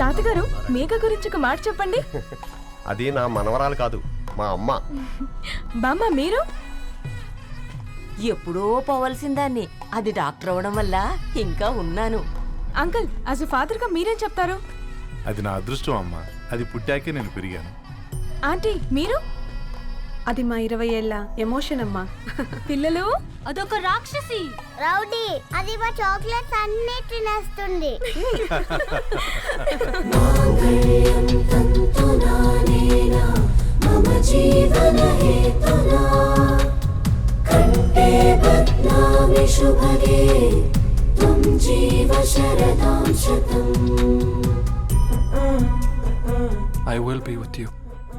తాతగారు మేఘ గురించి ఒక మాట చెప్పండి. అది నా మనవరాలు కాదు, మా అమ్మ. బామ్మ మీరు? ఎప్పుడో పోవలసిందాన్ని, అది డాక్టర్ అవడం వల్ల ఇంకా ఉన్నాను. అంకుల్ యాజ్ ఎ ఫాదర్ గా మీరేం చెప్తారు? అది నా అదృష్టం అమ్మా, అది పుట్టాకే నేను పెరిగాను. ఆంటీ మీరు? అది మా 20 ఏళ్ల ఎమోషన్ అమ్మా. పిల్లలు అదొక రాక్షసి రౌడీ, అది మా చాక్లెట్స్ అన్ని తినేస్తుంది. I will be with you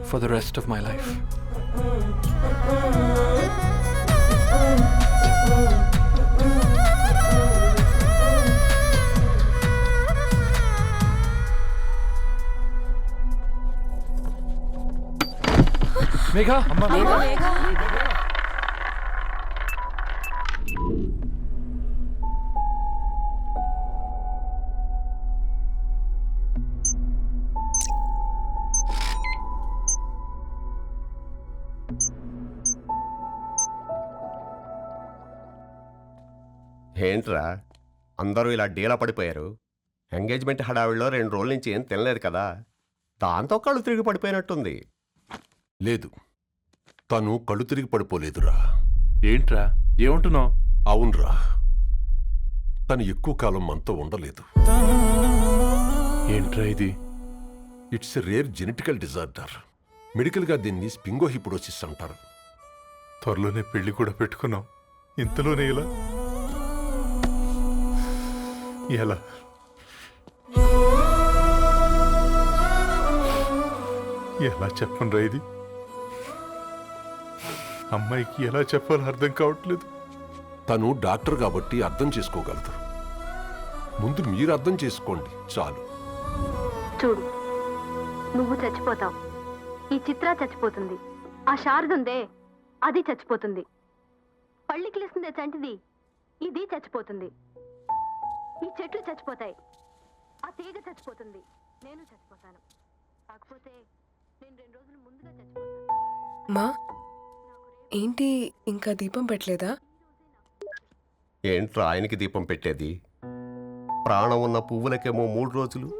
for the rest of my life. Megha! Megha! ఏంట్రా అందరూ ఇలా డీలా పడిపోయారు? ఎంగేజ్మెంట్ హడావిడిలో 2 రోజుల నుంచి ఏం తినలేదు కదా, దాంతో కళ్ళు తిరిగి పడిపోయినట్టుంది. లేదు, తను కళ్ళు తిరిగి పడిపోలేదురా. ఏంట్రా ఏమంటున్నావు? అవునరా, తను ఎక్కువ కాలం మనతో ఉండలేదు. ఏంట్రా ఇది? It's a rare genetical disorder. మెడికల్గా దీన్ని స్పింగోహిపోడోసిస్ అంటారు. త్వరలోనే పెళ్లి కూడా పెట్టుకున్నాం, ఇంతలోనే ఇలా ఎలా? ఎలా చెప్పనురా ఇది? అమ్మాయికి ఎలా చెప్పాలో అర్థం కావట్లేదు. తను డాక్టర్ కాబట్టి అర్థం చేసుకోగలదు. ముందు మీరు అర్థం చేసుకోండి చాలు. చూడు, నువ్వు చచ్చిపోతావు, ఈ చిత్ర చచ్చిపోతుంది, ఆ శారదుందే అది చచ్చిపోతుంది, పళ్ళికిలిస్తుందే చంటిది ఇది చచ్చిపోతుంది, ఈ చెట్లు చచ్చిపోతాయి, ఆ తీగ చచ్చిపోతుంది, నేను చచ్చిపోతాను. కాకపోతే నేను 2 రోజులు ముందుగా చచ్చిపోతాను. మా ఏంటి ఇంకా దీపం పెట్టలేదా? ఏంట్రా ఆయనకి దీపం పెట్టేది? ప్రాణం ఉన్న పువ్వులకేమో 3 రోజులు,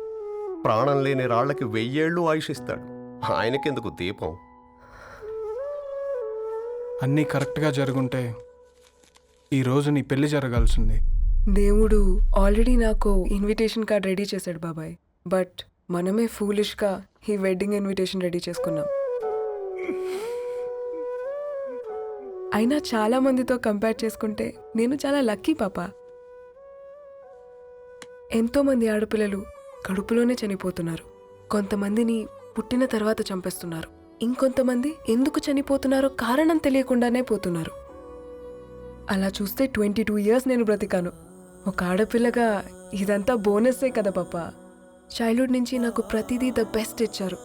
ప్రాణం లేని రాళ్లకి 1000 ఏళ్ళు ఆయుషిస్తాడు. ఆయనకెందుకు దీపం? అన్నీ కరెక్ట్గా జరుగుంటే ఈరోజు నీ పెళ్లి జరగాల్సింది. దేవుడు ఆల్రెడీ నాకు ఇన్విటేషన్ కార్డ్ రెడీ చేశాడు బాబాయ్. బట్ మనమే ఫూలిష్గా ఈ వెడ్డింగ్ ఇన్విటేషన్ రెడీ చేసుకున్నాం. అయినా చాలా మందితో కంపేర్ చేసుకుంటే నేను చాలా లక్కీ పాప. ఎంతోమంది ఆడపిల్లలు కడుపులోనే చనిపోతున్నారు, కొంతమందిని పుట్టిన తర్వాత చంపేస్తున్నారు, ఇంకొంతమంది ఎందుకు చనిపోతున్నారో కారణం తెలియకుండానే పోతున్నారు. అలా చూస్తే 22 ఇయర్స్ నేను బ్రతికాను. ఒక ఆడపిల్లగా ఇదంతా బోనస్సే కదా పాప. చైల్డ్హుడ్ నుంచి నాకు ప్రతిదీ ద బెస్ట్ ఇచ్చారు.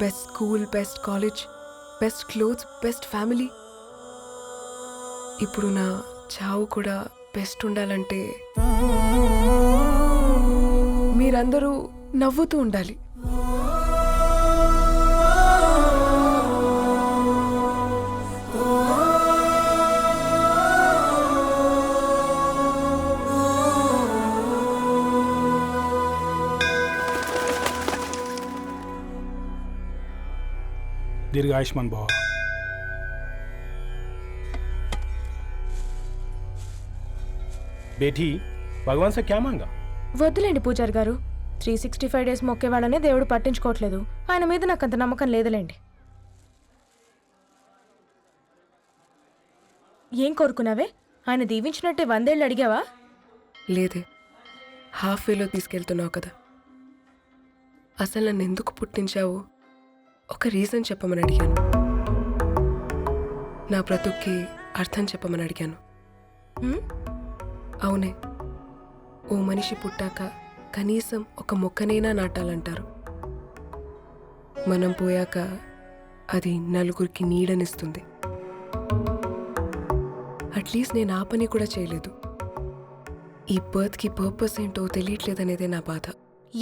Best school, best college, best clothes, best family. ఇప్పుడు నా చావు కూడా బెస్ట్ ఉండాలంటే మీరందరూ నవ్వుతూ ఉండాలి. దీర్ఘ ఆయుష్మాన్ భవ. బేటీ భగవాన్ సే క్యా మాంగా? వద్దులేండి పూజారి గారు, 365 డేస్ మొక్కేవాళ్ళనే దేవుడు పట్టించుకోవట్లేదు. ఆయన మీద నాకు అంత నమ్మకం లేదులేండి. ఏం కోరుకున్నావే? ఆయన దీవించినట్టే 100 ఏళ్ళు అడిగావా? లేదే, హాఫ్ వేలో తీసుకెళ్తున్నావు కదా. అసలు నన్ను ఎందుకు పుట్టించావు ఒక రీజన్ చెప్పమని అడిగాను. నా బ్రతుక్కి అర్థం చెప్పమని అడిగాను. అవునే, ఓ మనిషి పుట్టాక కనీసం ఒక మొక్కనైనా నాటాలంటారు. మనం పోయాక అది నలుగురికి నీడనిస్తుంది. అట్లీస్ట్ నేను ఆ పని కూడా చేయలేదు. ఈ బర్త్కి పర్పస్ ఏంటో తెలియట్లేదనేదే నా బాధ.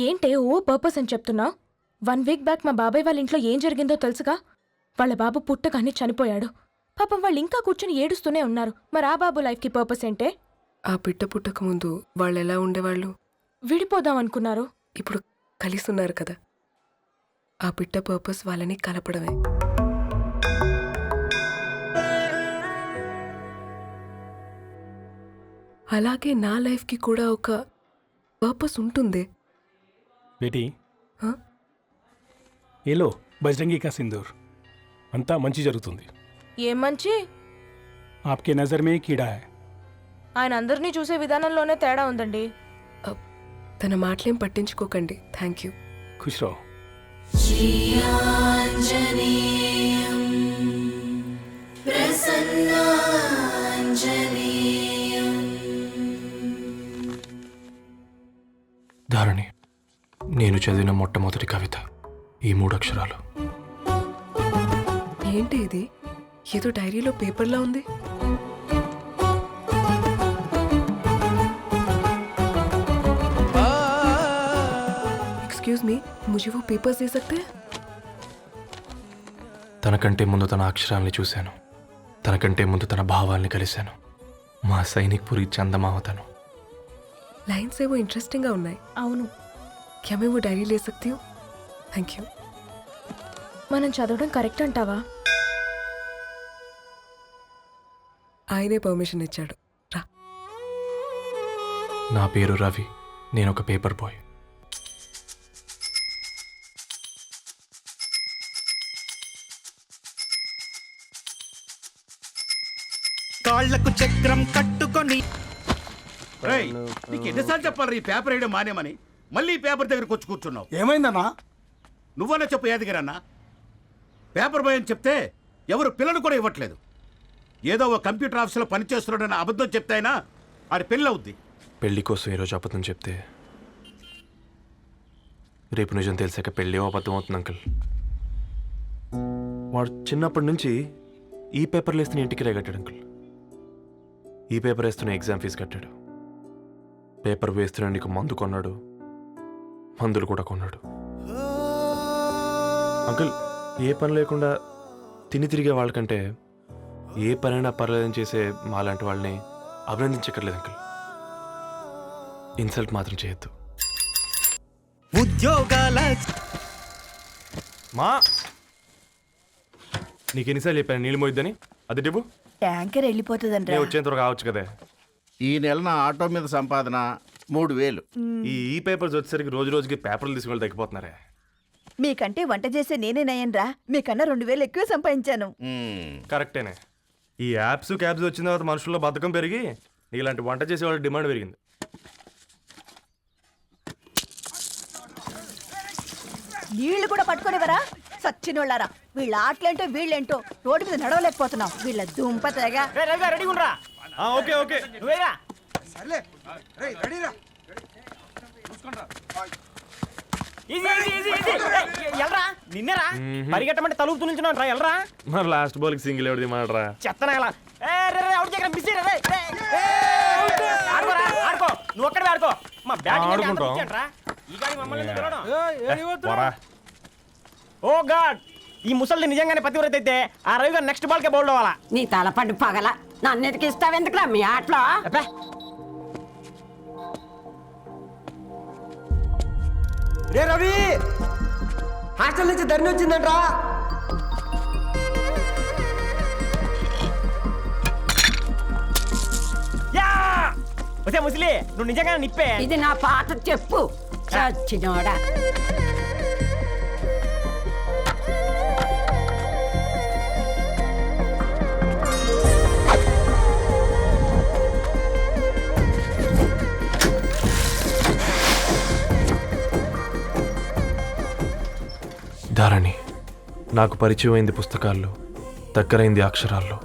ఏంటే ఓ పర్పస్ అని చెప్తున్నావు? 1 వీక్ బ్యాక్ మా బాబాయ్ వాళ్ళ ఇంట్లో ఏం జరిగిందో తెలుసుగా? వాళ్ళ బాబు పుట్టగానే చనిపోయాడు. పాపం వాళ్ళు ఇంకా కూర్చొని ఏడుస్తూనే ఉన్నారు. మరి ఆ బాబు లైఫ్కి పర్పస్ ఏంటే? ఆ బిడ్డ పుట్టక ముందు వాళ్ళు ఎలా ఉండేవాళ్ళు? విడిపోదాం అనుకున్నారు. ఇప్పుడు కలిసి ఉన్నారు కదా. ఆ బిడ్డ పర్పస్ వాళ్ళని కలపడమే. అలాగే నా లైఫ్కి కూడా ఒక పర్పస్ ఉంటుంది. बेटी हाँ? ये लो बजरंगी का सिंदूर అంతా మంచి జరుగుతుంది. ఏం మంచి? आपके नज़र में कीड़ा है. ఆయన అందరినీ చూసే విధానంలోనే తేడా ఉందండి. తన మాటలేం పట్టించుకోకండి. Thank you. खुश रहो. ధారణి, నేను చదివిన మొట్టమొదటి కవిత ఈ 3 అక్షరాలు. ఏంటి ఇది? ఏదో డైరీలో పేపర్లా ఉంది. एक्सक्यूज मी, मुझे वो पेपर्स दे सकते हैं? తనకంటే ముందు తన అక్షరాల్ని చూశాను. తనకంటే ముందు తన భావాల్ని కలిశాను. మా సైనిక్ పురి చందమావతను. लाइन्स है वो इंटरेस्टिंग ఉన్నాయి. అవును, क्या मैं वो डायरी ले सकती हूँ? Thank you. మనం చదవడం కరెక్ట్ అంటావా? ఆయనే పర్మిషన్ ఇచ్చాడు. రా. నా పేరు రవి. నేను ఒక పేపర్ బాయ్. కాళ్లకు చక్రం కట్టుకొని నీకు ఎన్నిసార్లు చెప్పాలి ఈ పేపర్ వేయడం మానేమని? మళ్ళీ ఈ పేపర్ దగ్గరకు వచ్చి కూర్చున్నావు. ఏమైందన్నా? నువ్వన్నా చెప్పు యాదగిరన్నా. పేపర్ బాయ్ అని చెప్తే ఎవరు పిల్లలు కూడా ఇవ్వట్లేదు. ఏదో ఒక కంప్యూటర్ ఆఫీసులో పనిచేస్తున్నాడన్న అబద్ధం చెప్తే అయినా ఆడి పెళ్ళి అవుద్ది. పెళ్లి కోసం ఈరోజు అబద్ధం చెప్తే రేపు నిజం తెలిసాక పెళ్ళి అబద్ధం అవుతుంది అంకుల్. వాడు చిన్నప్పటి నుంచి ఈ పేపర్లు వేస్తున్న ఇంటికి రేగట్టాడు అంకుల్. ఈ పేపర్ వేస్తున్న ఎగ్జామ్ ఫీజు కట్టాడు. పేపర్ వేస్తున్న నీకు మందు కొన్నాడు. మందులు కూడా కొన్నాడు. అంకుల్, ఏ పని లేకుండా తిని తిరిగే వాళ్ళకంటే ఏ పనైనా పర్లేదని చేసే మాలాంటి వాళ్ళని అభినందించక్కర్లేదు అంకుల్. ఇన్సల్ట్ మాత్రం చేయొద్దు. ఉద్యోగాల మా నీకు ఎన్నిసార్లు చెప్పాను నీళ్ళు మోయిద్దని? అది డిబు ట్యాంకర్ వెళ్ళిపోతుందండి. నేను వచ్చేంత వరకు కావచ్చు కదా. ఈ నెల నా ఆటో మీద సంపాదన 3000. ఈ పేపర్స్ వచ్చేసరికి రోజు రోజుకి పేపర్లు తీసుకుని తగ్గిపోతున్నారే. మీకంటే వంట చేసే నేనే నయ్యన్రా. మీకన్నా 2000 ఎక్కువ సంపాదించాను. కరెక్టేనే. ఈ యాప్స్ క్యాబ్స్ వచ్చిన తర్వాత మనుషుల్లో బద్ధకం పెరిగి ఇలాంటి వంట చేసే వాళ్ళ డిమాండ్ పెరిగింది. నీళ్లు కూడా పట్టుకునేవరా సచ్చినోళ్ళారా. వీళ్ళ ఆటలేంటో వీళ్ళేంటో రోడ్డు మీద నడవలేకపోతున్నాం. వీళ్ళ దుంప తెగ. ఓకే ఓకే నిన్నరా పరిగెట్టమంటే తలుపుతూ నుంచి ఎల్రా. మరి లాస్ట్ బాల్కి సింగిల్ ఎవరిది మాడరా? చెత్తనా ఎలా ఆడుకో, నువ్వు ఒక్కడే ఆడుకో. మా ఓ గాడ్, ఈ ముసలిది నిజంగానే పతివ్రత అయితే ఆ రవి గారు నెక్స్ట్ బాల్ కే బౌల్డ్ అవ్వాలా. నీ తలపండు పగల నన్ను ఎతికిస్తావెందుకురా మీ ఆటలో? రే రవి, హాస్టల్ నుంచి ధరణి వచ్చిందంట్రా. వచ్చే ముసలి, నువ్వు నిజంగా నిప్పే. ఇది నా పాత చెప్పు చచ్చినోడా. ధారణి, నాకు పరిచయం అయింది పుస్తకాల్లో, దగ్గరైంది అక్షరాల్లో.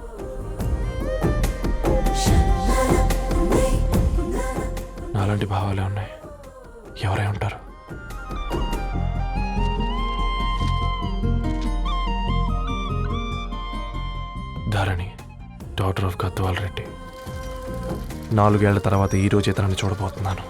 నాలాంటి భావాలే ఉన్నాయి. ఎవరై ఉంటారు? Dharani, daughter of Gadwal Reddy. 4 ఏళ్ల తర్వాత ఈ రోజు ఇతనాన్ని చూడబోతున్నాను.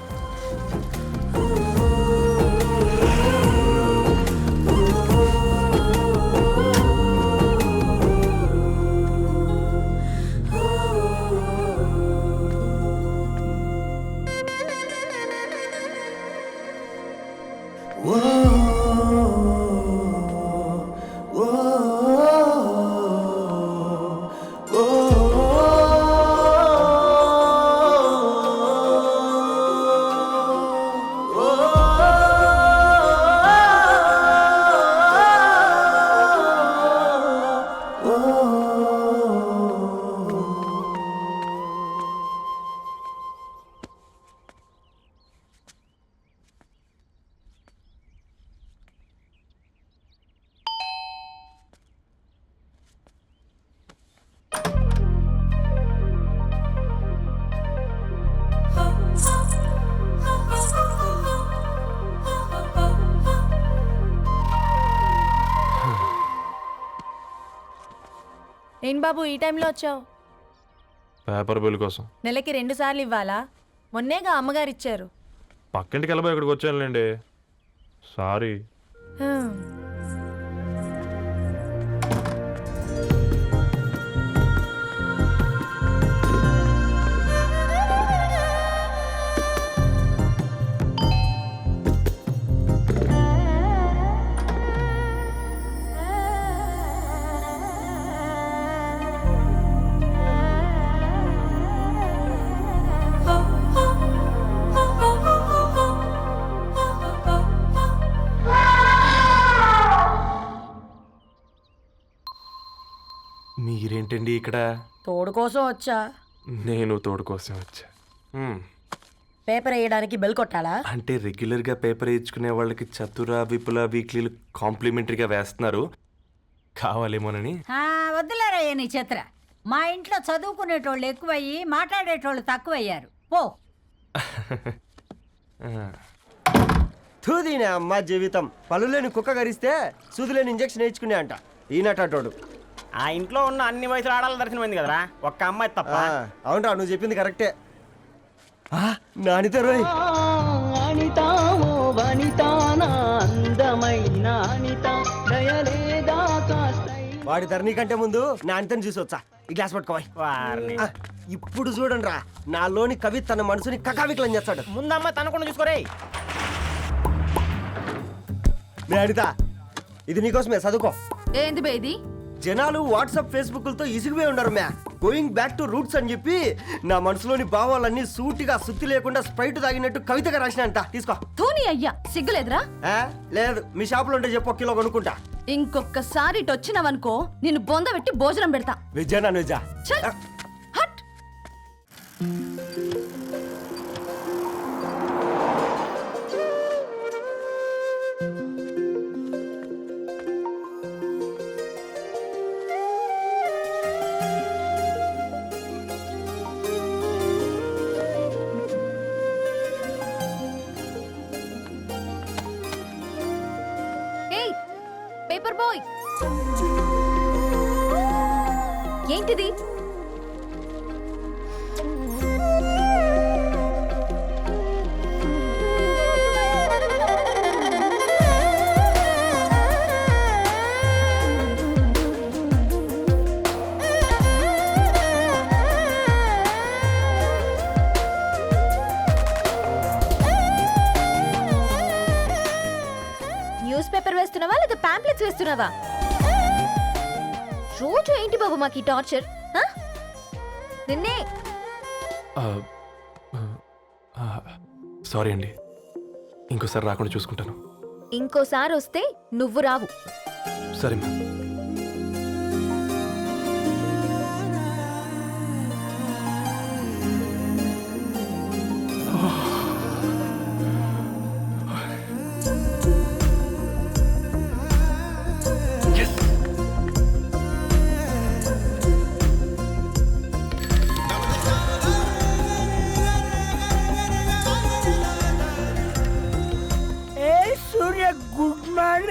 ఏం బాబు ఈ టైంలో వచ్చావు? పేపర్ బిల్ కోసం. నెలకి 2 సార్లు ఇవ్వాలా? మొన్నేగా అమ్మగారు ఇచ్చారు. పక్కింటికి వెళ్ళబోయి ఇక్కడికి వచ్చానులేండి. సారీ. మీరేంటండి ఇక్కడ? తోడు కోసం వచ్చా. నేను తోడు కోసం వచ్చా. పేపర్ వేయడానికి బెల్ కొట్టాలా? అంటే రెగ్యులర్గా పేపర్ వేయించుకునే వాళ్ళకి చతుర విపుల వీక్లీలు కాంప్లిమెంటరీగా వేస్తున్నారు, కావాలేమోనని. వద్దులేరయ్య నీ చిత్ర. మా ఇంట్లో చదువుకునేటోళ్ళు ఎక్కువయ్యి మాట్లాడేటోళ్ళు తక్కువయ్యారు. పో. తూదీనే అమ్మ జీవితం. పలులేని కుక్క గరిస్తే సూదులేని ఇంజక్షన్ వేయించుకునే అంట ఈనటోడు. ఆ ఇంట్లో ఉన్న అన్ని వయసులో ఆడాలి దర్శనమైంది కదరా, ఒక్క అమ్మాయి తప్ప. అవునరా, నువ్వు చెప్పింది కరెక్టే. నానితో రోయ్. వాడి ధరణి కంటే ముందు నా అంతని చూసి వచ్చా. ఈ గ్లాస్ పట్టుకోవాలి. ఇప్పుడు చూడండి రా, నాలోని కవి తన మనసుని కకావికలం చేస్తాడు. ముందమ్మాయి తనకుండా చూసుకోరే. అనిత, ఇది నీకోసమే, చదువుకో. ఏంది బేది? జనాలు వాట్సాప్ ఫేస్బుక్లతో ఇసిగిపోయి ఉండరు మ్యా. గోయింగ్ బ్యాక్ టు రూట్స్ అని చెప్పి నా మనసులోని భావాలన్నీ సూటిగా సుత్తి లేకుండా స్ప్రైట్ తాగినట్టు కవితగా రాసిన అంట. తీసుకో. తూని అయ్యా, సిగ్గులేదురా? లేదు, మీ షాప్ లో ఉంటే చెప్పు, 1 కిలో కొనుక్కుంటా. ఇంకొకసారి ఇటు వచ్చినావనుకో నిన్ను బొంద పెట్టి భోజనం పెడతా. వెజ్జా నాన్ వెజ్జా? హట్. పేపర్ బాయ్, ఏంటిది? న్యూస్ పేపర్ వేస్తున్నావా లేదా పాంప్లెట్స్ వేస్తున్నావా? రోజు ఏంటి బాబు మాకు ఈ టార్చర్? నిన్నే. సారీ అండి, ఇంకోసారి రాకుండా చూసుకుంటాను. ఇంకోసారి వస్తే నువ్వు రావు. సరే మ్యామ్. సూర్య, గుడ్ మార్నింగ్.